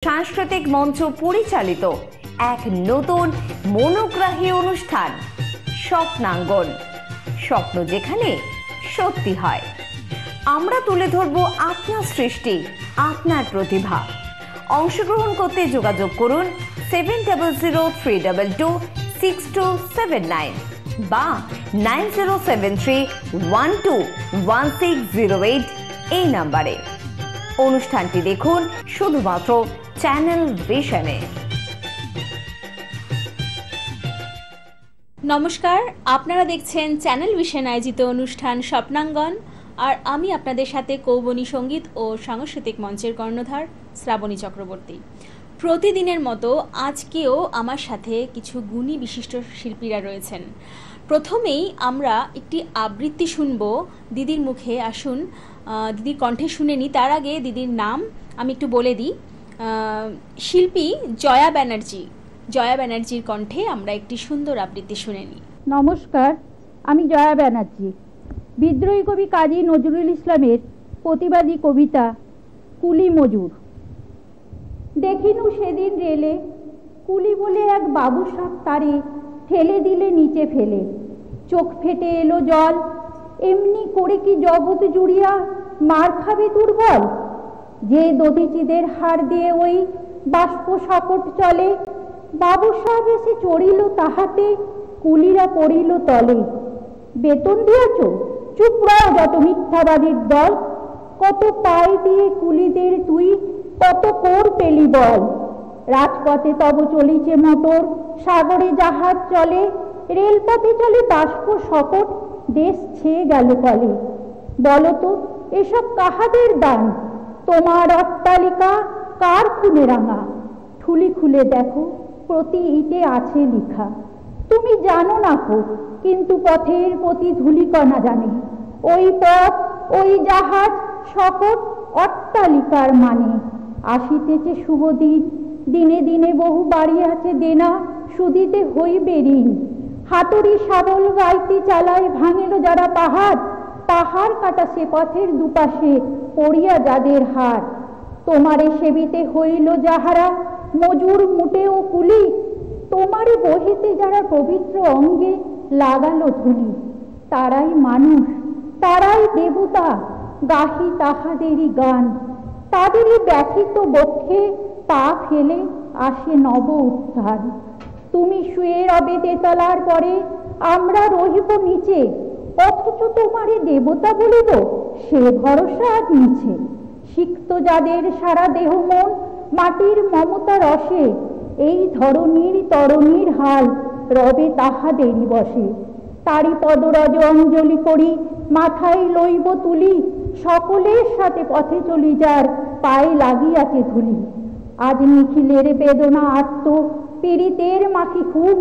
সাংস্কৃতিক মঞ্চ পরিচালিত এক নতুন মনোগ্রাহী অনুষ্ঠান স্বপ্নাঙ্গন। স্বপ্ন যেখানে সত্যি হয়। আমরা তুলে ধরব আপনার সৃষ্টি, আপনার প্রতিভা। অংশগ্রহণ করতে যোগাযোগ করুন 7003226279 বা 9073121608 এই নাম্বারে। অনুষ্ঠানটি দেখুন শুধুমাত্র চ্যানেল ভিশনে। নমস্কার, আপনারা দেখছেন চ্যানেল ভিশন আয়োজিত অনুষ্ঠান স্বপ্নাঙ্গন, আর আমি আপনাদের সাথে কৌবনী সঙ্গীত ও সাংস্কৃতিক মঞ্চের কর্ণধার শ্রাবণী চক্রবর্তী। প্রতিদিনের মতো আজকেও আমার সাথে কিছু গুণী বিশিষ্ট শিল্পীরা রয়েছেন। প্রথমেই আমরা একটি আবৃত্তি শুনব দিদির মুখে। আসুন দিদির কণ্ঠে শুনে নিই। তার আগে দিদির নাম আমি একটু বলে দিই। শিল্পী জয়া ব্যানার্জি। জয়া ব্যানার্জির কণ্ঠে আমরা একটি সুন্দর আবৃত্তি শুনে নিই। নমস্কার, আমি জয়া ব্যানার্জি। বিদ্রোহী কবি কাজী নজরুল ইসলামের প্রতিবাদী কবিতা কুলি মজুর। দেখিনু সেদিন রেলে কুলি বলে এক বাবু সাপ তারে ঠেলে দিলে নিচে ফেলে, চোখ ফেটে এলো জল। এমনি করে কি জগৎ জুড়িয়া মার খাবে দুর্বল? যে দধিচিদের হার দিয়ে ওই বাষ্প সকট চলে, বাবু সাহেব এসে চড়িল তাহাতে, কুলিরা পড়িল তলে। বেতন দিয়েছ? চুপ রও যত মিথ্যাবাদীর দল। কত পাই দিয়ে কুলিদের তুই কত কোর পেলি বল। রাজপথে তব চলিছে মোটর, সাগরে জাহাজ চলে, রেলপথে চলে বাষ্প সকট, দেশ ছেয়ে গেল কলে। বলতো এসব কাহাদের দান? তোমার অট্টালিকা কার খুনে রাঙা? ঠুলি খুলে দেখো, প্রতি ইটে আছে লিখা। তুমি জানো না কো, কিন্তু পথের প্রতি ধূলিকণা জানে। ওই পথ, ওই জাহাজ, সকট অট্টালিকার মানে। আসিতেছে শুভ দিন, দিনে দিনে বহু বাড়ি আছে দেনা, সুদিতে হইবে ঋণ। হাতুড়ি শাবল গাইতে চালায় ভাঙিল যারা পাহাড়, পাহাড় কাটা সে পথের দুপাশে পড়িয়া যাদের হার। তোমারে সেবিতে হইল যাহারা মজুর মুটে ও কুলি, তোমারে বহিতে যারা পবিত্র অঙ্গে লাগালো ধুলি। তারাই মানুষ, তারাই দেবতা, গাহি তাহাদেরই গান। তাদেরই ব্যথিত বক্ষে পা ফেলে আসে নব উত্থান। তুমি শুয়ে রবে তেতলার পরে, আমরা রহিব নিচে, অথচ তোমারে দেবতা বলিব সে ভরসা আজ নিচে। সিক্ত যাদের সারা দেহ মন মাটির মমতা রসে, এই ধরনীর তরণীর হাল রবে তাহাদেরই বসে। তারি পদরজ অঞ্জলি করি, মাথায় লইব তুলি, সকলের সাথে পথে চলি যার পায়ে লাগিয়াছে ধুলি। আজ নিখিলের বেদনা আত্ম পীড়িতের মাখি খুন,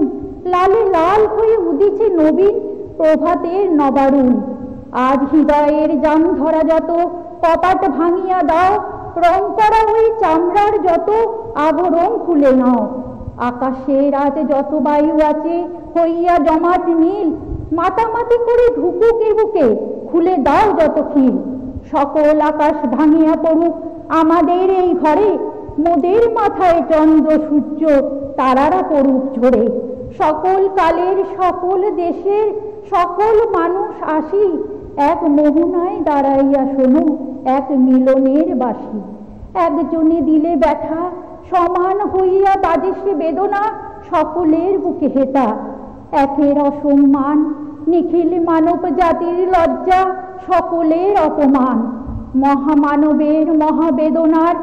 লালে লাল হয়ে উদিছে নবীন প্রভাতের নবারুণ। আজ হৃদয়ের জাম ধরা যত কপাট ভাঙিয়া দাও, রং করা ওই চামড়ার যত আভরণ খুলে নাও। আকাশের আজ যত বায়ু আছে হইয়া জমাট নীল, মাতামাতি করে ঢুকুক এ বুকে খুলে দাও যত খিল। সকল আকাশ ভাঙিয়া পড়ুক আমাদের এই ঘরে, মোদের মাথায় চন্দ্র সূর্য তারারা পড়ুক ঝরে। সকল কালের সকল দেশের সকল মানুষ আসি, এক মোহনায় দাঁড়াইয়া শোনো এক মিলনের বাসি। একজনে দিলে ব্যথা সমান হইয়া বাজে সে বেদনা, সকলের বুকে হেতা। একের অসম্মান নিখিল মানব জাতির লজ্জা, সকলের অপমান। মহামানবের মহাবেদনার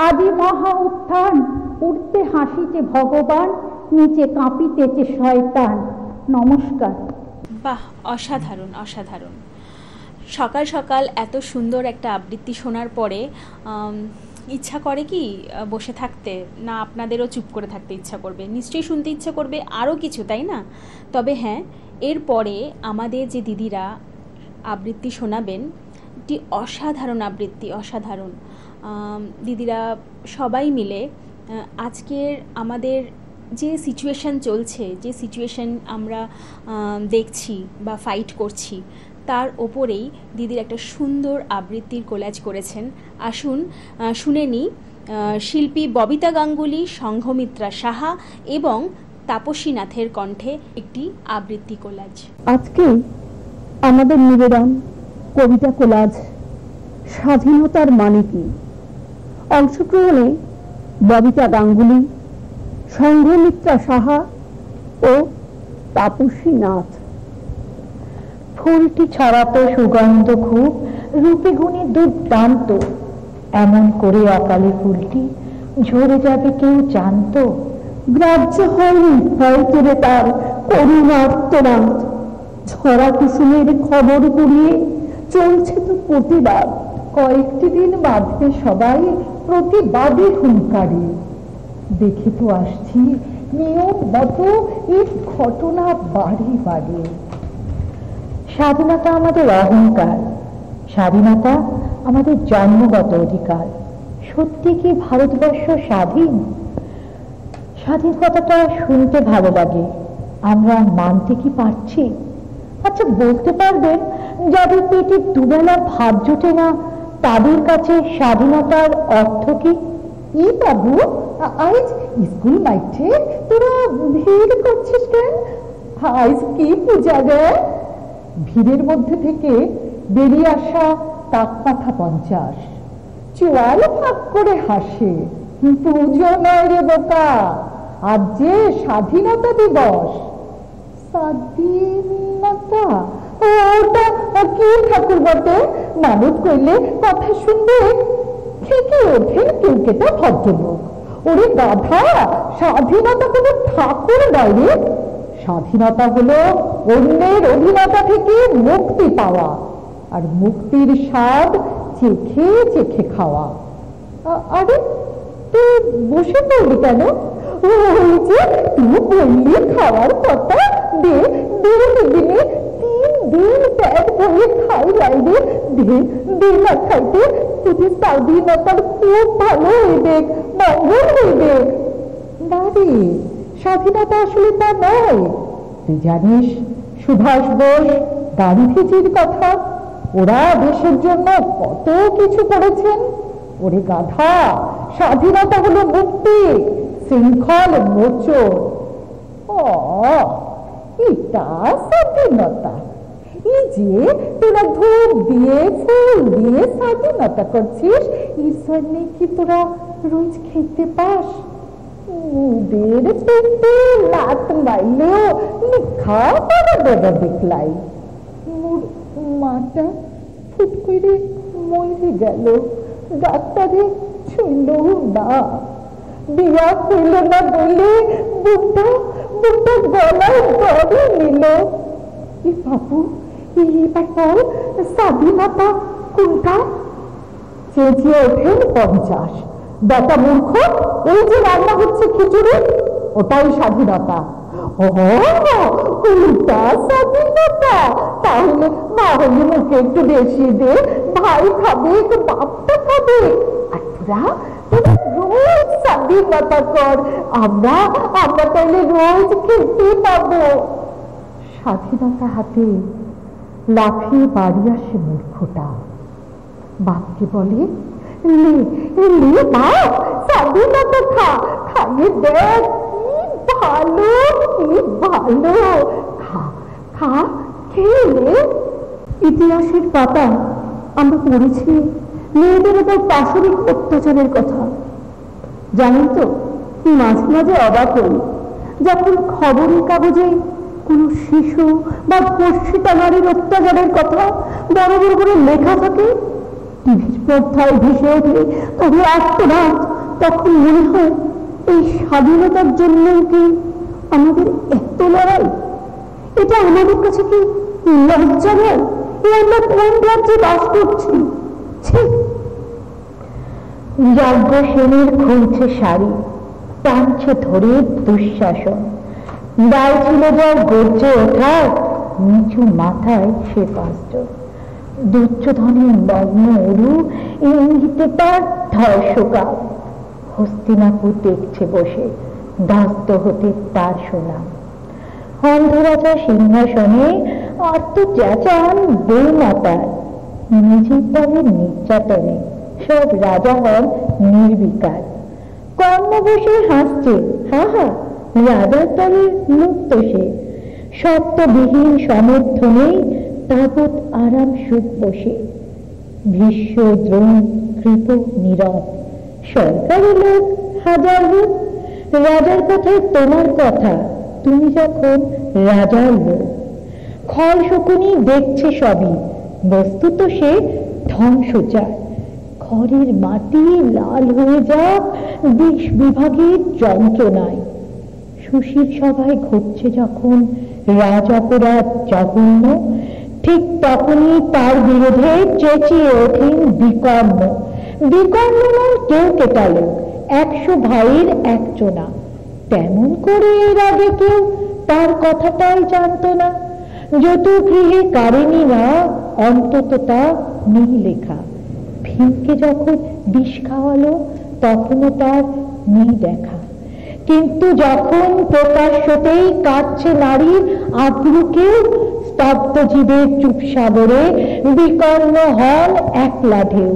আদি মহা উত্থান, উঠতে হাসিছে ভগবান, নিচে কাঁপিতেছে শয়তান। নমস্কার। বাহ, অসাধারণ অসাধারণ। সকাল সকাল এত সুন্দর একটা আবৃত্তি শোনার পরে ইচ্ছা করে কি বসে থাকতে? না, আপনাদেরও চুপ করে থাকতে ইচ্ছা করবে, নিশ্চয়ই শুনতে ইচ্ছা করবে আরও কিছু, তাই না? তবে হ্যাঁ, এরপরে আমাদের যে দিদিরা আবৃত্তি শোনাবেন, একটি অসাধারণ আবৃত্তি, অসাধারণ। দিদিরা সবাই মিলে আজকের আমাদের যে সিচুয়েশান চলছে, যে সিচুয়েশান আমরা দেখছি বা ফাইট করছি, তার ওপরেই দিদির একটা সুন্দর আবৃত্তির কোলাজ করেছেন। আসুন শুনে নিই শিল্পী ববিতা গাঙ্গুলি, সংঘমিত্রা সাহা এবং তাপসী নাথের কণ্ঠে একটি আবৃত্তি কোলাজ। আজকে আমাদের নিবেদন কবিতা কোলাজ স্বাধীনতার মানে কি। অংশগ্রহণে ববিতা গাঙ্গুলি, সংঘমিত্রা সাহা ও তাপসী নাথ। ফুলটি ছড়াতো সুগন্ধ খুব, রূপে গুণে দুর্দান্ত, এমন করে অকালে ফুলটি ঝরে যাবে কেউ জানতো। গ্রাহ্য হয়নি হয়তো রে তার করুণ আর্তনাদ, ঝরা কুসুমের খবর কুড়িয়ে চলছে তো প্রতিবাদ। কয়েকটি দিন বাঁধবে সবাই প্রতিবাদী হুঙ্কারে, দেখে তো আসছি নিয়ম মতো এই ঘটনা বাড়ি বাড়ি। স্বাধীনতা আমাদের অহংকার, স্বাধীনতা আমাদের জন্মগত অধিকার। সত্যি কি ভারতবর্ষ স্বাধীন? স্বাধীন কথাটা শুনতে ভালো লাগে, আমরা মানতে কি পারছি? আচ্ছা বলতে পারবেন, যাদের পেটে দুবেলা ভাত জোটে না, তাদের কাছে স্বাধীনতার অর্থ কি? ই বাবু, আজ স্কুল মাইঠে তোরা ভিড় করছিস কেন? আজ কি পূজা রে? ভিড়ের মধ্যে থেকে বেরিয়ে আসা তাপমাথা 50, চোয়াল ফাঁক করে হাসে। পুজো নয় রে বোকা, আজ যে স্বাধীনতা দিবস। স্বাধীনতা ওটা কি ঠাকুর বটে? মানত করলে কথা শুনবে খেকে ওঠে কেউকেটা ভদ্রলোক। ওরে গাধা, স্বাধীনতা কোনো ঠাকুর নয় রে। স্বাধীনতা হলো অন্যের অধীনতা থেকে মুক্তি পাওয়া, আর মুক্তির স্বাদ চেখে চেখে খাওয়া। আরে তুই বসে পড়লি কেন? ওই যে তুই বললি খাওয়ার কথা, দে দিনে 3 দিন পেট ভরে খাই লাইবে, দে না খাইতে তোদের স্বাধীনতার খুব ভালো হইবে, মঙ্গল হইবে। না রে, স্বাধীনতা আসলে তা নয়। তুই জানিস সুভাষ বোস, গান্ধীজির কথা? ওরা দেশের জন্য কত কিছু করেছেন। ওরে গাধা, স্বাধীনতা হলো মুক্তি, শৃঙ্খল মোচন। এটা স্বাধীনতা? এই যে তোরা ধূপ দিয়ে ফুল দিয়ে স্বাধীনতা করছিস, এর জন্যে কি তোরা রোজ খেতে পাস? মুদের পেটে লাত মাইলেও লিখা বড় দেখলাই। মোর মাটা ফুট করে মরে গেল, ডাক্তারে ছিল না। বিয়া হইল না বলে বুকটা গলায় ধরে নিল। এ বাবু, এবার বল স্বাধীনতা কোনটা? চেঁচিয়ে ওঠেন 50। বেটা মূর্খ, ওই যে রান্না হচ্ছে খিচুড়ি, ওটাই স্বাধীনতা। কোনটা স্বাধীনতা? তাহলে মা হলে মুখে একটু বেশি দে, ভাই খাবে, বাপটা খাবে। আর তোরা রোজ স্বাধীনতা কর, আমরা তাহলে রোজ খেতে পাবো। স্বাধীনতা হাতে লাফিয়ে বাড়ি আসে মূর্খটা, বাপকে বলে, লে বাপ, স্বাধীনতা খা, খাইয়ে দেখ কি ভালো, খা খেলে। ইতিহাসের পাতা আমরা পড়েছি মেয়েদের উপর পাশবিক অত্যাচারের কথা। জানেন তো, মাঝে মাঝে অবাক হই যখন খবরের কাগজে কোন শিশু বা ধর্ষিতা নারীর অত্যাচারের কথা বড় বড় করে লেখা থাকে, টিভির পর্দায় ভেসে ওঠে তবে আর্তনাদ। তখন মনে হয় এই স্বাধীনতার জন্য কি আমাদের এত লড়াই? এটা আমাদের কাছে কি লজ্জা নয়? আমরা কোন রাজ্যে বাস করছি? যজ্ঞ সেনের খুলছে শাড়ি, টানছে ধরে দুঃশাসন। দায় ছিল যা গর্জে ওঠার, নিচু মাথায় সে পাস্ত। দুর্যোধনের নগ্ন উরু ইঙ্গিতে তার ধর্ষকা। হস্তিনাপুর দেখছে বসে, দাস্ত হতে তার শোনা। অন্ধরাজা সিংহাসনে আত্ম চেঁচান বই মাতার, নিজের দলের নির্যাতনে সব রাজা হন নির্বিকার। কর্ম বসে হাসছে, হা হা, রাজার তলের মুক্ত সে। সত্যবিহীন সমর্থনেই তাবৎ আরাম সুখ বসে। ভীষ্ম দ্রোণ কৃপ নীরব, সরকারি লোক হাজার রূপ। রাজার কথায় তোমার কথা, তুমি যখন রাজার লোক। খল শকুনি দেখছে সবই, বস্তুত সে ধ্বংস চায়। খড়ের মাটি লাল হয়ে যাক দেশ বিভাগের যন্ত্রণায়। সুশীল সভায় ঘটছে যখন রাজ অপরাধ জঘন্য, ঠিক তখনই তার বিরুদ্ধে চেঁচিয়ে ওঠেন বিকর্ণ। বিকর্ণ নয় কেউ কেটালো, 100 ভাইয়ের একজনা। তেমন করে এর আগে কেউ তার কথাটাই জানতো না। যত গৃহে কারেনি না, অন্তত তা নেই লেখা। ভীমকে যখন বিষ খাওয়ালো, তখনও তার নেই দেখা। কিন্তু যখন প্রকাশ্যতেই কাটছে নারীর আব্রুকেও, স্তব্ধ জীবের চুপ সাগরে বিকর্ণ হন একলা ঢেউ।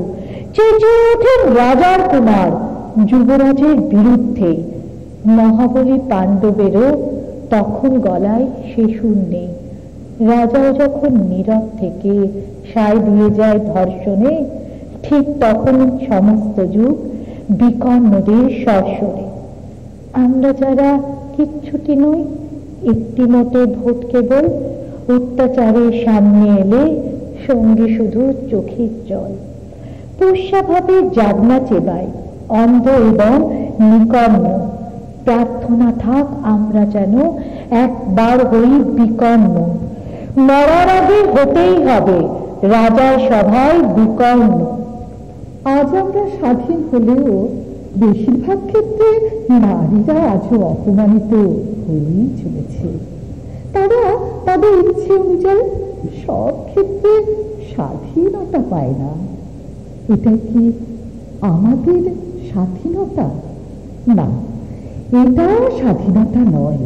চেঁচিয়ে ওঠেন রাজার কুমার যুবরাজের বিরুদ্ধে। মহাবলী পাণ্ডবেরও তখন গলায় সে সুর নেই। রাজাও যখন নীরব থেকে সায় দিয়ে যায় ধর্ষণে, ঠিক তখন সমস্ত যুগ বিকর্ণদের সরসরে। আমরা যারা কিচ্ছুটি নই, একটি মতো ভোট কেবল, অত্যাচারের সামনে এলে সঙ্গে শুধু চোখের জল। পুষ্যাভাবে জাগনা চেবাই অন্ধ এবং নিকর্ণ। প্রার্থনা থাক আমরা যেন একবার হই বিকর্ণ। মরার আগে হতেই হবে রাজার সভায় বিকর্ণ। আজ আমরা স্বাধীন হলেও বেশিরভাগ ক্ষেত্রে নারীরা আজও অপমানিত হয়েই চলেছে। তারা তাদের ইচ্ছে অনুযায়ী সব ক্ষেত্রে স্বাধীনতা পায় না। এটা কি আমাদের স্বাধীনতা? না, এটা স্বাধীনতা নয়।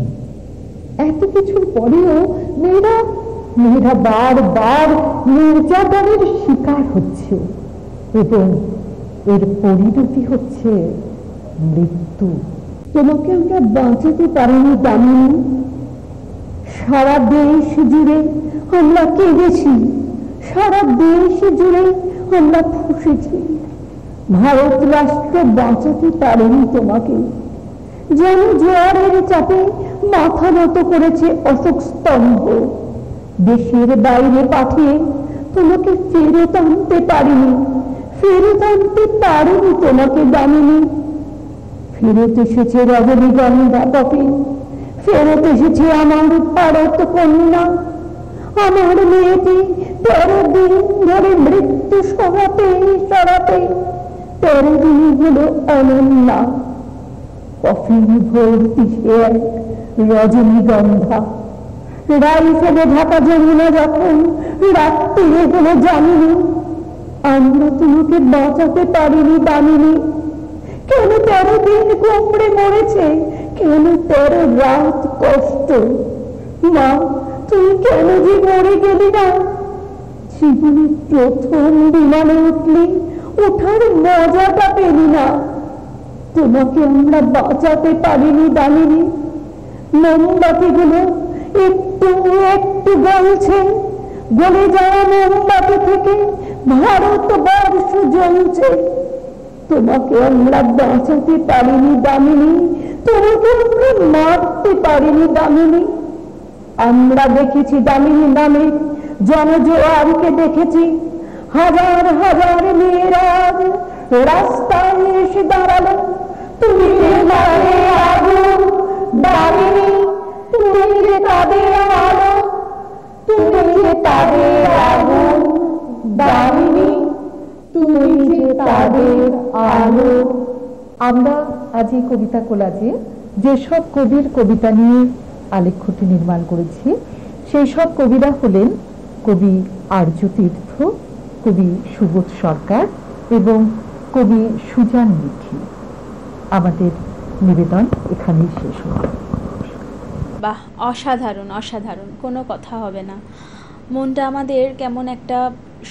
এত কিছুর পরেও মেয়েরা বারবার নির্যাতনের শিকার হচ্ছে এবং এর পরিণতি হচ্ছে মৃত্যু। তোমাকে আমরা বাঁচাতে পারিনি দামিনী। সারা দেশ জুড়ে আমরা কেঁদেছি, সারা দেশ জুড়ে আমরা ফুঁসেছি। ভারত রাষ্ট্র বাঁচাতে পারেনি তোমাকে। যেন জোয়ারের চাপে মাথা নত করেছে অশোক স্তম্ভ। দেশের বাইরে পাঠিয়ে তোমাকে ফেরত আনতে পারিনি, ফেরত আনতে পারিনি তোমাকে দামিনী। ফেরত এসেছে রজনীগন্ধা কফিন, ফেরত এসেছে আমার ভারত কন্যা, আমার মেয়েটি 13 দিন ধরে মৃত্যু সরাতে 13 দিন হলো অনন্যা। কফিন ভর্তি সে এক রজনীগন্ধা। রাইফেলে ঢাকা যমুনা যখন রাত্রিরে হলো জামিনী। আমরা তোমাকে বাঁচাতে পারিনি দামিনী। কেন 13 দিন কোমরে মরেছে, কেন 13 রাত কষ্ট? মা, তুই কেন যে মরে গেলি না? জীবনের প্রথম বিমানে উঠলি, ওঠার মজাটা পেলি না। তোমাকে আমরা বাঁচাতে পারিনি দামিনী। মোমবাতিগুলো একটু একটু গলছে, গলে যাওয়া মোমবাতি থেকে ভারতবর্ষ জ্বলছে। তোমাকে আমরা বাঁচাতে পারিনি দামিনী, তোমাকে আমরা মারতে পারিনি দামিনী। আমরা দেখেছি দামিনী নামে জনজোয়ারকে দেখেছি। হাজার হাজার মেয়েরা রাস্তায় এসে দাঁড়ালো। তুমি আগুন দামিনী, তুমি যে তাদের আলো, তুমি যে তাদের আগুন দামিনী, তুমি যে তাদের আলো। আমরা আজ এই কবিতা কোলাজে যেসব কবির কবিতা নিয়ে আলেখ্যটি নির্মাণ করেছি, সেই সব কবিরা হলেন কবি আর্য তীর্থ, কবি সুবোধ সরকার এবং কবি সুজান মিঠি। আমাদের নিবেদন এখানেই শেষ হল। বাহ, অসাধারণ অসাধারণ, কোনো কথা হবে না। মনটা আমাদের কেমন একটা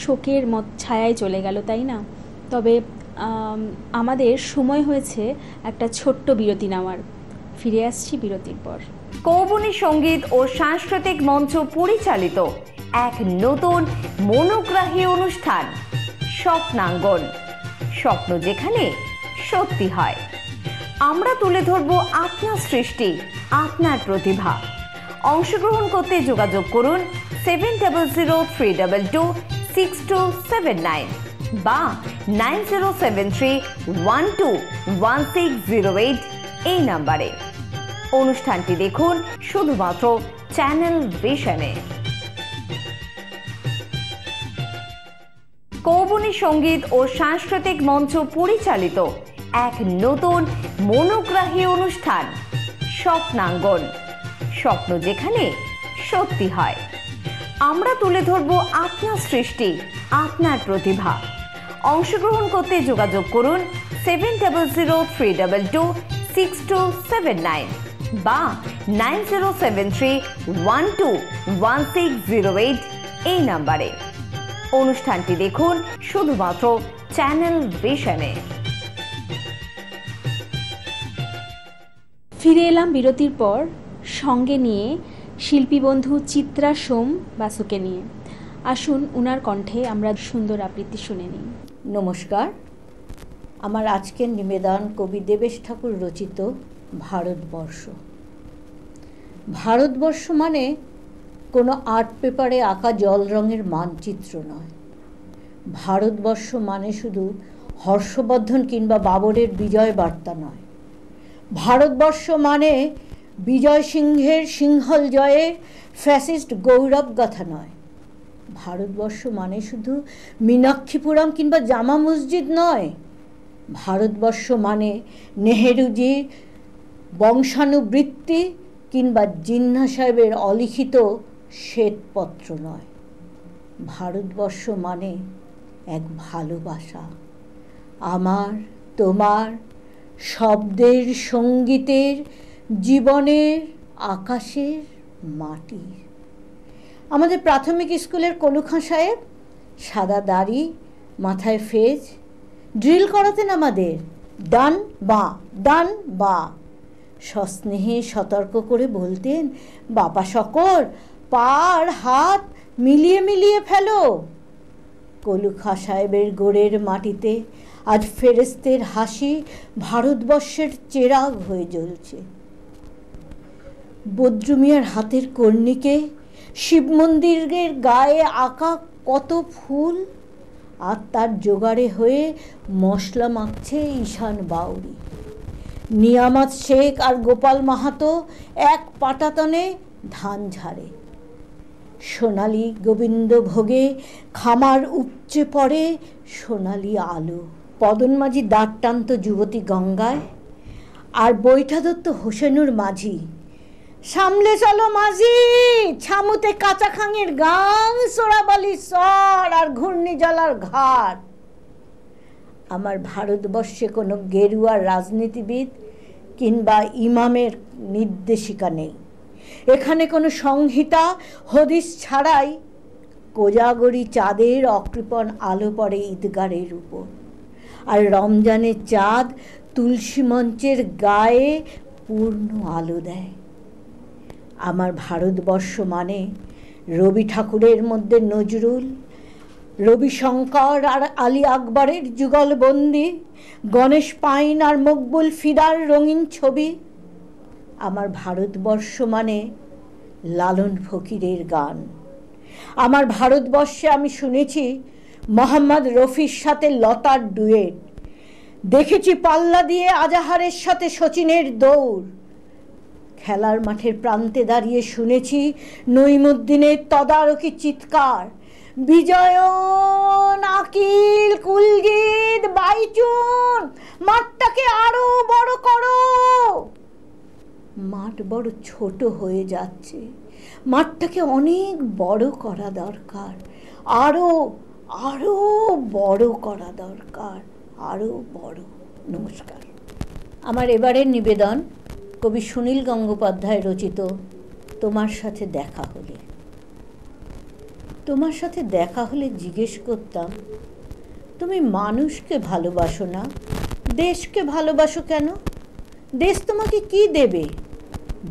শোকের ছায়ায় চলে গেল, তাই না? তবে আমাদের সময় হয়েছে একটা ছোট্ট বিরতি নেওয়ার। ফিরে আসছি বিরতির পর। কৌবনী সঙ্গীত ও সাংস্কৃতিক মঞ্চ পরিচালিত এক নতুন মনোগ্রাহী অনুষ্ঠান স্বপ্নাঙ্গন, স্বপ্ন যেখানে সত্যি হয়। আমরা তুলে ধরব আপনার সৃষ্টি, আপনার প্রতিভা। অংশগ্রহণ করতে যোগাযোগ করুন 7003226279 বা 9073121608 এই নাম্বারে। অনুষ্ঠানটি দেখুন শুধুমাত্র চ্যানেল ভিশনে। কৌবনী সঙ্গীত ও সাংস্কৃতিক মঞ্চ পরিচালিত এক নতুন মনোগ্রাহী অনুষ্ঠান স্বপ্নাঙ্গন, স্বপ্ন যেখানে সত্যি হয়। আমরা তুলে ধরব আপনার সৃষ্টি, আপনার প্রতিভা। অংশগ্রহণ করতে যোগাযোগ করুন 7003226279 বা 9073121608 এই নাম্বারে। অনুষ্ঠানটি দেখুন শুধুমাত্র চ্যানেল ভিশনে। ফিরে এলাম বিরতির পর, সঙ্গে নিয়ে শিল্পী বন্ধু চিত্রা সোম বাসুকে নিয়ে। আসুন উনার কণ্ঠে আমরা সুন্দর আবৃত্তি শুনে নিই। নমস্কার, আমার আজকের নিবেদন কবি দেবেশ ঠাকুর রচিত ভারতবর্ষ। ভারতবর্ষ মানে কোনো আর্ট পেপারে আঁকা জল রঙের মানচিত্র নয়। ভারতবর্ষ মানে শুধু হর্ষবর্ধন কিংবা বাবরের বিজয় বার্তা নয়। ভারতবর্ষ মানে বিজয় সিংহের সিংহল জয়ে ফ্যাসিস্ট গৌরব গাথা নয়। ভারতবর্ষ মানে শুধু মীনাক্ষীপুরম কিংবা জামা মসজিদ নয়। ভারতবর্ষ মানে নেহেরুজি বংশানুবৃত্তি কিংবা জিন্না সাহেবের অলিখিত শ্বেতপত্র নয়। ভারতবর্ষ মানে এক ভালোবাসা, আমার তোমার, শব্দের, সঙ্গীতের, জীবনের, আকাশের, মাটির। আমাদের প্রাথমিক স্কুলের কলুখাঁ সাহেব সাদা দাড়ি, মাথায় ফেজ, ড্রিল করাতেন আমাদের, ডান বাঁ, ডান বাঁ। সস্নেহে সতর্ক করে বলতেন, বাবা শকর, পা আর হাত মিলিয়ে মিলিয়ে ফেলো। কলুখাঁ সাহেবের গোড়ের মাটিতে আজ ফেরেস্তের হাসি ভারতবর্ষের চেরাগ হয়ে জ্বলছে। বদ্রুমিয়ার হাতের কর্ণিকে শিব মন্দিরের গায়ে আঁকা কত ফুল, আর তার জোগাড়ে হয়ে মশলা মাখছে ঈশান বাউরি। নিয়ামত শেখ আর গোপাল মাহাতো এক পাটাতনে ধান ঝাড়ে। সোনালি গোবিন্দ ভোগে খামার উপচে পড়ে সোনালি আলো। পদন মাঝি দাঁড় টানত যুবতী গঙ্গায়, আর বৈঠা দত্ত হোসেনুর মাঝি, সামলে চলো মাঝি, ছামুতে কাঁচা খাঙের গাং, সোড়াবালি সর আর ঘূর্ণি জলার ঘাট। আমার ভারতবর্ষে কোনো গেরুয়া রাজনীতিবিদ কিংবা ইমামের নির্দেশিকা নেই। এখানে কোনো সংহিতা হদিস ছাড়াই কোজাগরি চাঁদের অকৃপণ আলো পড়ে ঈদগাহের উপর, আর রমজানের চাঁদ তুলসী মঞ্চের গায়ে পূর্ণ আলো দেয়। আমার ভারতবর্ষ মানে রবি ঠাকুরের মধ্যে নজরুল, রবিশঙ্কর আর আলী আকবরের যুগলবন্দি, গণেশ পাইন আর মকবুল ফিদার রঙিন ছবি। আমার ভারতবর্ষ মানে লালন ফকিরের গান। আমার ভারতবর্ষে আমি শুনেছি মোহাম্মদ রফির সাথে লতার ডুয়েট, দেখেছি পাল্লা দিয়ে আজাহারের সাথে শচীনের দৌড়, খেলার মাঠের প্রান্তে দাঁড়িয়ে শুনেছি নঈমুদ্দিনের তদারকি চিৎকার, বিজয়ন, আকিল, কুলজিৎ, বাইচুন, মাঠটাকে আরো বড় করো। মাঠ বড় ছোট হয়ে যাচ্ছে, মাঠটাকে অনেক বড় করা দরকার, আরো আরো বড় করা দরকার, আরো বড়। নমস্কার। আমার এবারের নিবেদন কবি সুনীল গঙ্গোপাধ্যায় রচিত তোমার সাথে দেখা হলে। তোমার সাথে দেখা হলে জিজ্ঞেস করতাম, তুমি মানুষকে ভালোবাসো না, দেশকে ভালোবাসো কেন? দেশ তোমাকে কি দেবে?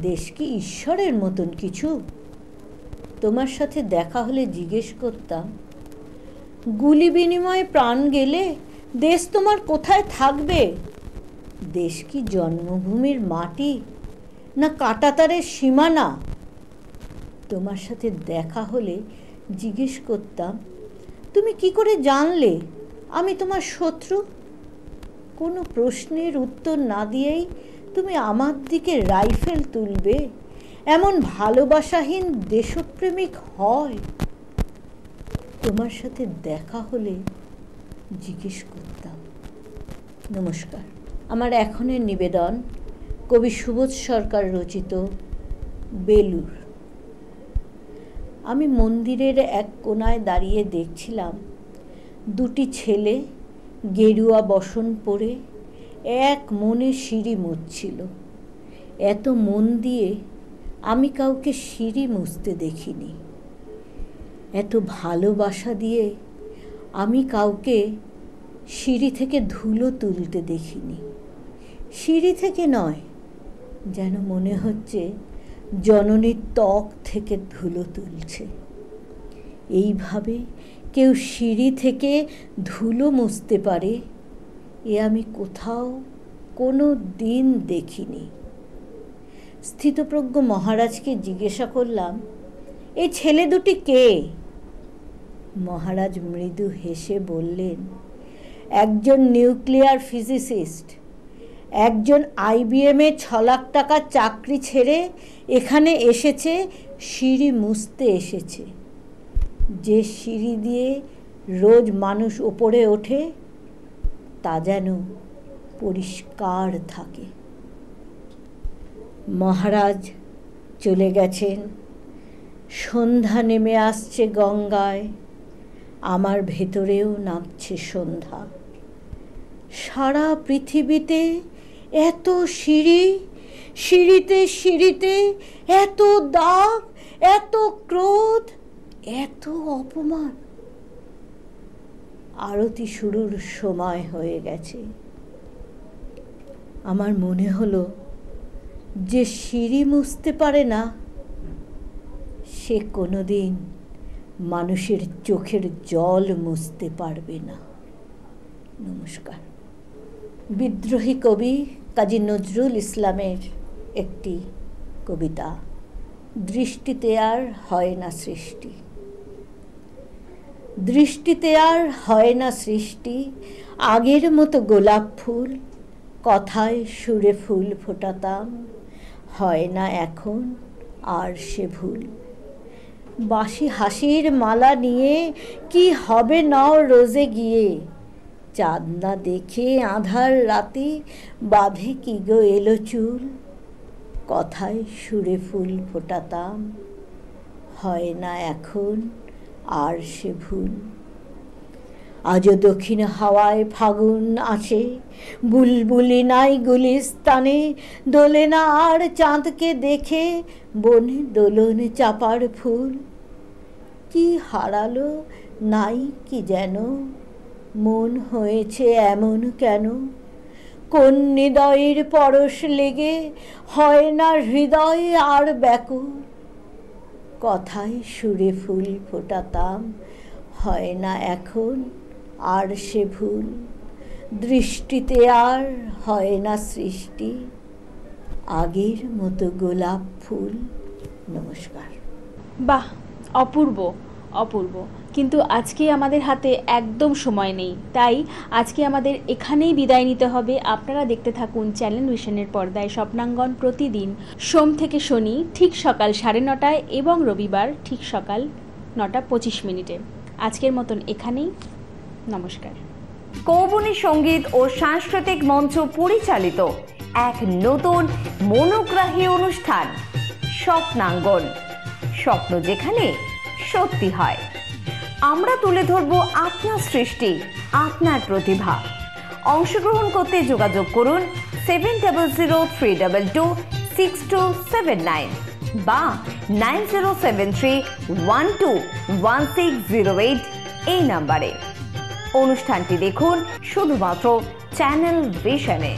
দেশ কি ঈশ্বরের মতন কিছু? তোমার সাথে দেখা হলে জিজ্ঞেস করতাম, গুলি বিনিময়ে প্রাণ গেলে দেশ তোমার কোথায় থাকবে? দেশ কি জন্মভূমির মাটি না কাঁটাতারের সীমানা? তোমার সাথে দেখা হলে জিজ্ঞেস করতাম, তুমি কি করে জানলে আমি তোমার শত্রু? কোনো প্রশ্নের উত্তর না দিয়েই তুমি আমার দিকে রাইফেল তুলবে, এমন ভালোবাসাহীন দেশপ্রেমিক হয়? তোমার সাথে দেখা হলে জিজ্ঞেস করতাম। নমস্কার। আমার এখনের নিবেদন কবি সুবোধ সরকার রচিত বেলুর। আমি মন্দিরের এক কোণায় দাঁড়িয়ে দেখছিলাম দুটি ছেলে গেরুয়া বসন পরে এক মনে সিঁড়ি মুছছিল। এত মন দিয়ে আমি কাউকে সিঁড়ি মুছতে দেখিনি। এত ভালোবাসা দিয়ে আমি কাউকে সিঁড়ি থেকে ধুলো তুলতে দেখিনি। সিঁড়ি থেকে নয়, যেন মনে হচ্ছে জননীর ত্বক থেকে ধুলো তুলছে। এইভাবে কেউ সিঁড়ি থেকে ধুলো মুছতে পারে এ আমি কোথাও কোনো দিন দেখিনি। স্থিতপ্রজ্ঞ মহারাজকে জিজ্ঞাসা করলাম, এই ছেলে দুটি কে? মহারাজ মৃদু হেসে বললেন, একজন নিউক্লিয়ার ফিজিসিস্ট, একজন IBM-এ 6 লাখ টাকার চাকরি ছেড়ে এখানে এসেছে, সিঁড়ি মুছতে এসেছে। যে সিঁড়ি দিয়ে রোজ মানুষ ওপরে ওঠে তা যেন পরিষ্কার থাকে। মহারাজ চলে গেছেন। সন্ধ্যা নেমে আসছে গঙ্গায়, আমার ভেতরেও নামছে সন্ধ্যা। সারা পৃথিবীতে এত সিঁড়ি, সিঁড়িতে সিঁড়িতে এত দাগ, এত ক্রোধ, এত অপমান। আরতি শুরুর সময় হয়ে গেছে। আমার মনে হলো যে সিঁড়ি মুছতে পারে না সে কোনোদিন মানুষের চোখের জল মুছতে পারবে না। নমস্কার। বিদ্রোহী কবি কাজী নজরুল ইসলামের একটি কবিতা, দৃষ্টিতে আর হয় না সৃষ্টি। দৃষ্টিতে আর হয় না সৃষ্টি, আগের মতো গোলাপ ফুল, কথায় সুরে ফুল ফোটাতাম, হয় না এখন আর সে ভুল। বাসি হাসির মালা নিয়ে কি হবে নাও রোজে গিয়ে, চাঁদ না দেখে আঁধার রাতে বাঁধে কি গো এলো চুল, কথায় সুরে ফুল ফোটাতাম, হয় না এখন আর সে ভুল। আজও দক্ষিণ হাওয়ায় ফাগুন আসে, বুলবুলি নাই গুলিস্তানে, দোলে না আর চাঁদকে দেখে বনে দোলন চাপার ফুল। কি হারালো নাই কি যেন, মন হয়েছে এমন কেন, কোন হৃদয়ের পরশ লেগে হয় না হৃদয় আর ব্যাকুল, কথায় সুরে ফুল ফোটাতাম, হয় না এখন আর সে ভুল। দৃষ্টিতে আর হয় না সৃষ্টি, আগের মতো গোলাপ ফুল। নমস্কার। বাহ, অপূর্ব অপূর্ব। কিন্তু আজকে আমাদের হাতে একদম সময় নেই, তাই আজকে আমাদের এখানেই বিদায় নিতে হবে। আপনারা দেখতে থাকুন চ্যানেল ভিশনের পর্দায় স্বপ্নাঙ্গন, প্রতিদিন সোম থেকে শনি ঠিক সকাল 9:30টায় এবং রবিবার ঠিক সকাল 9:25। আজকের মতন এখানেই। নমস্কার। কৌবনী সঙ্গীত ও সাংস্কৃতিক মঞ্চ পরিচালিত এক নতুন মনোগ্রাহী অনুষ্ঠান স্বপ্নাঙ্গন, স্বপ্ন যেখানে সত্যি হয়। আমরা তুলে ধরব আপনার সৃষ্টি, আপনার প্রতিভা। অংশগ্রহণ করতে যোগাযোগ করুন 7003226279 বা 9073121608 এই নাম্বারে। অনুষ্ঠানটি দেখুন শুধুমাত্র চ্যানেল ভিশনে।